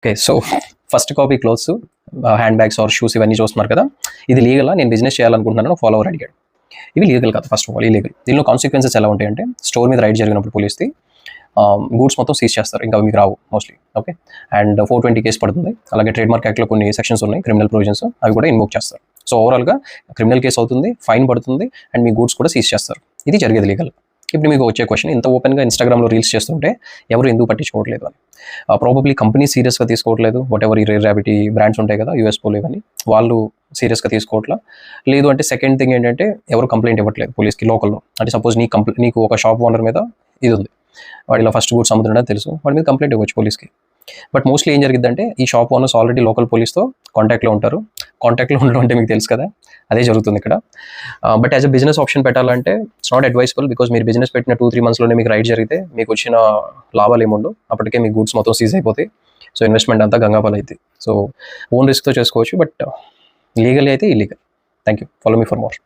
Okay. So first copy clothes, hand bags or shoes ఇవన్నీ చూస్తున్నారు కదా. ఇది లీగలా? నేను బిజినెస్ చేయాలనుకుంటున్నాను ఫాలోవర్ అడిగాడు. ఇవి లీగల్ కాదు. First of all illegal. దీనిలో కాన్సిక్వెన్సెస్ ఎలా ఉంటాయంటే, స్టోర్ మీద రైడ్ జరిగినప్పుడు పోలీస్ది గూడ్స్ మొత్తం సీజ్ చేస్తారు. ఇంకా మీకు రావు మోస్ట్లీ. ఓకే. అండ్ 420 కేసు పడుతుంది. అలాగే ట్రేడ్ మార్క్ యాక్ట్లో కొన్ని సెక్షన్స్ ఉన్నాయి, క్రిమినల్ ప్రొవిజన్స్, అవి కూడా ఇన్వోక్ చేస్తారు. సో ఓవరాల్గా క్రిమినల్ కేసు అవుతుంది, ఫైన్ పడుతుంది, అండ్ మీ గూడ్స్ కూడా సీజ్ చేస్తారు. ఇది జరిగేది లీగల్. ఇప్పుడు మీకు వచ్చే క్వశ్చన్, ఇంత ఓపెన్గా ఇన్స్టాగ్రామ్లో రీల్స్ చేస్తుంటే ఎవరు ఎందుకు పట్టించుకోవట్లేదు అని. ప్రాబబ్లీ కంపెనీ సీరియస్గా తీసుకోవట్లేదు. వాట్ ఎవర్ ఈ రేర్ ర్యాబిటీ బ్రాండ్స్ ఉంటాయి కదా, యూఎస్ పోలో ఇవన్నీ, వాళ్ళు సీరియస్గా తీసుకోవట్లా. లేదు అంటే సెకండ్ థింగ్ ఏంటంటే, ఎవరు కంప్లైంట్ ఇవ్వట్లేదు పోలీస్కి లోకల్లో. అంటే సపోజ్ నీకు ఒక షాప్ ఓనర్ మీద ఇది ఉంది, వాడు ఇలా ఫస్ట్ గూడ్స్ అమ్ముతున్నాడని తెలుసు, వాడి మీద కంప్లైంట్ ఇవ్వచ్చు పోలీస్కి. బట్ మోస్ట్లీ ఏం జరిగిద్దంటే, ఈ షాప్ ఓనర్స్ ఆల్రెడీ లోకల్ పోలీస్తో కాంటాక్ట్లో ఉంటారు. కాంటాక్ట్లో ఉండడం అంటే మీకు తెలుసు కదా, అదే జరుగుతుంది ఇక్కడ. But as a business option పెట్టాలంటే ఇట్స్ నాట్ అడ్వైజబుల్. బికాజ్ మీరు బిజినెస్ పెట్టిన 2-3 మంత్స్లోనే మీకు రైడ్ జరిగితే మీకు వచ్చిన లాభాలు ఏముండవు. అప్పటికే మీ గూడ్స్ మొత్తం సీజ్ అయిపోతాయి. సో ఇన్వెస్ట్మెంట్ అంతా గంగాపాలు అవుతుంది. సో ఓన్ రిస్క్తో చేసుకోవచ్చు, బట్ లీగల్లీ అయితే illegal. Thank you. Follow me for more.